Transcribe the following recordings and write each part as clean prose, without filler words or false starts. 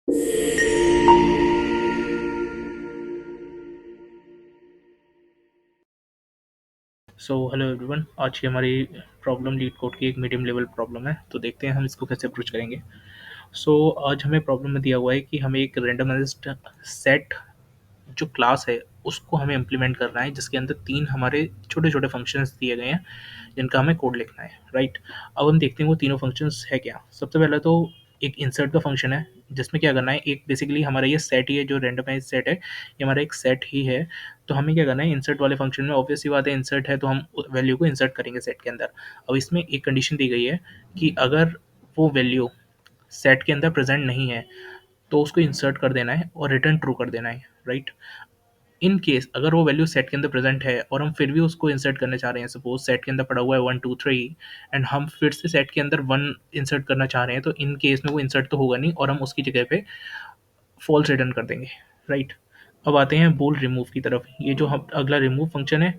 So hello everyone, आज की हमारी प्रॉब्लम लीड कोड की एक मीडियम लेवल प्रॉब्लम है। तो देखते हैं हम इसको कैसे अप्रोच करेंगे। आज हमें प्रॉब्लम में दिया हुआ है कि हमें एक रैंडमाइज्ड सेट जो क्लास है उसको हमें इम्प्लीमेंट करना है, जिसके अंदर तीन हमारे छोटे छोटे फंक्शंस दिए गए हैं जिनका हमें कोड लिखना है, राइट। अब हम देखते हैं वो तीनों फंक्शंस है क्या। सबसे पहले तो एक इंसर्ट का फंक्शन है, जिसमें क्या करना है, एक बेसिकली हमारा ये सेट ही है, जो रैंडमाइज सेट है ये हमारा एक सेट ही है। तो हमें क्या करना है, इंसर्ट वाले फंक्शन में ऑब्वियस सी बात है, इंसर्ट है तो हम वैल्यू को इंसर्ट करेंगे सेट के अंदर। अब इसमें एक कंडीशन दी गई है कि अगर वो वैल्यू सेट के अंदर प्रेजेंट नहीं है तो उसको इंसर्ट कर देना है और रिटर्न ट्रू कर देना है, राइट। इन केस अगर वो वैल्यू सेट के अंदर प्रेजेंट है और हम फिर भी उसको इंसर्ट करना चाह रहे हैं, सपोज सेट के अंदर पड़ा हुआ है 1 2 3 एंड हम फिर से सेट के अंदर 1 इंसर्ट करना चाह रहे हैं, तो इन केस में वो इंसर्ट तो होगा नहीं और हम उसकी जगह पे फॉल्स रिटर्न कर देंगे, राइट। अब आते हैं बोल रिमूव की तरफ। ये जो हम अगला रिमूव फंक्शन है,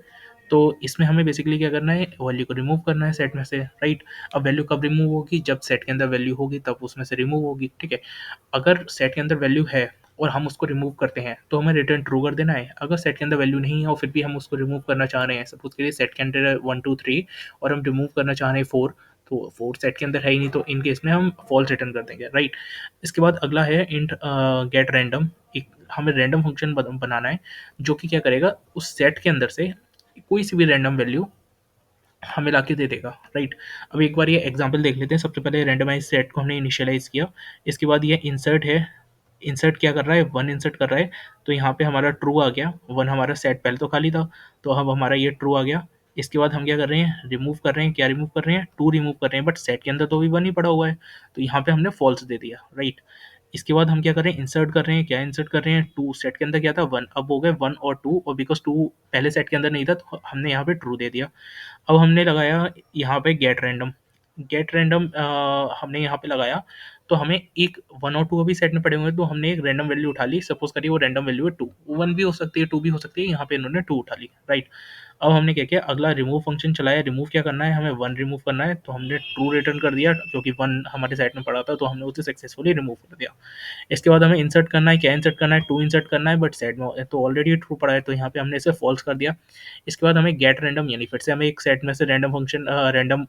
तो इसमें हमें बेसिकली क्या करना है, वैल्यू को रिमूव करना है सेट में से, राइट। अब वैल्यू कब रिमूव होगी, जब सेट के अंदर वैल्यू होगी तब उसमें से रिमूव होगी, ठीक है। अगर सेट के अंदर वैल्यू है और हम उसको रिमूव करते हैं तो हमें रिटर्न ट्रू कर देना है। अगर सेट के अंदर वैल्यू नहीं है और फिर भी हम उसको रिमूव करना चाह रहे हैं, सपोज के लिए सेट के अंदर 1 2 3 और हम रिमूव करना चाह रहे हैं 4, तो 4 सेट के अंदर है ही नहीं, तो इन केस में हम फॉल्स रिटर्न कर देंगे, राइट। इसके बाद अगला है इंट गेट रैंडम। एक हमें रैंडम फंक्शन बनाना है जो कि क्या करेगा, उस सेट के अंदर से कोई सी भी रैंडम वैल्यू हमें लाके दे देगा, राइट। अब एक बार ये एग्जांपल देख लेते हैं। सबसे पहले रैंडमाइज सेट को हमने इनिशियलाइज किया, इसके बाद ये इंसर्ट है, इंसर्ट क्या कर रहा है, 1 इंसर्ट कर रहा है, तो यहाँ पे हमारा ट्रू आ गया। 1 हमारा सेट पहले तो खाली था, तो अब हमारा ये ट्रू आ गया। इसके बाद हम क्या कर रहे हैं, रिमूव कर रहे हैं, क्या रिमूव कर रहे हैं, 2 रिमूव कर रहे हैं, बट सेट के अंदर तो भी 1 ही पड़ा हुआ है, तो यहाँ पे हमने फॉल्स दे दिया, राइट। इसके बाद हम क्या कर रहे हैं, इंसर्ट कर रहे हैं, क्या इंसर्ट कर रहे हैं, 2 सेट के अंदर क्या था 1, अब हो गए 1 और 2, और बिकॉज 2 पहले सेट के अंदर नहीं था तो हमने यहाँ पे ट्रू दे दिया। अब हमने लगाया यहाँ पे गेट रैंडम। गेट रैंडम हमने यहाँ पे लगाया, तो हमें एक 1 और 2 अभी सेट में पड़े हुए हैं, तो हमने एक रैंडम वैल्यू उठा ली। सपोज करिए वो रैंडम वैल्यू है 2, 1 भी हो सकती है 2 भी हो सकती है, यहाँ पे इन्होंने 2 उठा ली, राइट। अब हमने क्या किया, अगला रिमूव फंक्शन चलाया। रिमूव क्या करना है, हमें 1 रिमूव करना है, तो हमने ट्रू रिटर्न कर दिया क्योंकि 1 हमारे सेट में पड़ा था, तो हमने उसे सक्सेसफुली रिमूव कर दिया। इसके बाद हमें इंसर्ट करना है, क्या इंसर्ट करना है, 2 इंसर्ट करना है, बट सेट में तो ऑलरेडी ट्रू पड़ा है, तो यहाँ पे हमने इसे फॉल्स कर दिया। इसके बाद हमें गेट रैंडम, यानी फिर से हमें एक सेट में से रैंडम फंक्शन रैंडम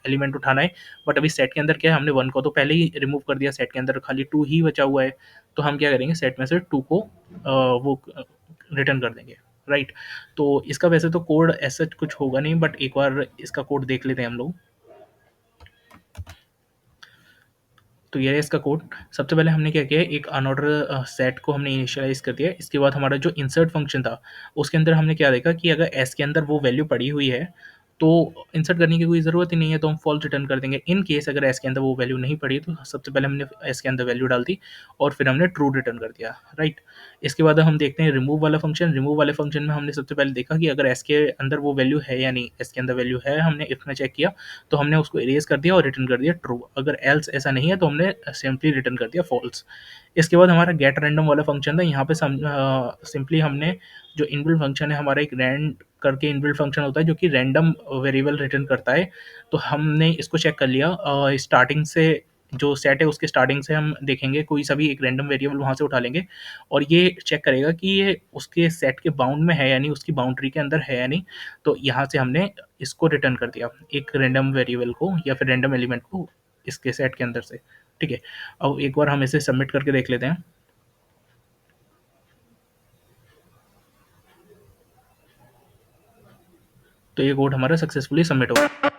एलिमेंट उठाना है, बट अभी सेट के अंदर क्या है, हमने 1 को तो पहले ही रिमूव कर दिया, सेट के अंदर खाली 2 ही बचा हुआ है, तो हम क्या करेंगे, सेट में से 2 को वो रिटर्न कर देंगे, राइट। तो इसका वैसे तो कोड ऐसा कुछ होगा नहीं, बट एक बार इसका कोड देख लेते हैं हम लोग। तो ये है इसका कोड। सबसे पहले हमने क्या किया, एक अनऑर्डर सेट को हमने इनिशियलाइज कर दिया। इसके बाद हमारा जो इंसर्ट फंक्शन था उसके अंदर हमने क्या देखा कि अगर एस के अंदर वो वैल्यू पड़ी हुई है तो इंसर्ट करने की कोई ज़रूरत ही नहीं है, तो हम फॉल्स रिटर्न कर देंगे। इन केस अगर एस के अंदर वो वैल्यू नहीं पड़ी तो सबसे पहले हमने एस के अंदर वैल्यू डाल दी और फिर हमने ट्रू रिटर्न कर दिया, राइट। इसके बाद हम देखते हैं रिमूव वाला फंक्शन। रिमूव वाले फंक्शन में हमने सबसे पहले देखा कि अगर एस के अंदर वो वैल्यू है या नहीं, एस के अंदर वैल्यू है, हमने इफ में चेक किया तो हमने उसको इरेज कर दिया और रिटर्न कर दिया ट्रू। अगर एल्स ऐसा नहीं है तो हमने सिंपली रिटर्न कर दिया फॉल्स। इसके बाद हमारा गेट रैंडम वाला फंक्शन था। यहाँ पे सिंपली हमने जो इनबिल्ट फंक्शन है हमारा, एक रैंड करके इनबिल्ट फंक्शन होता है जो कि रैंडम वेरिएबल रिटर्न करता है, तो हमने इसको चेक कर लिया। स्टार्टिंग से जो सेट है उसके स्टार्टिंग से हम देखेंगे, कोई सा भी एक रैंडम वेरिएबल वहाँ से उठा लेंगे और ये चेक करेगा कि ये उसके सेट के बाउंड में है या नहीं, उसकी बाउंड्री के अंदर है या नहीं। तो यहाँ से हमने इसको रिटर्न कर दिया, एक रैंडम वेरिएबल को या फिर रैंडम एलिमेंट को इसके सेट के अंदर से, ठीक है। अब एक बार हम इसे सबमिट करके देख लेते हैं। तो ये कोड हमारा सक्सेसफुली सबमिट हो गया।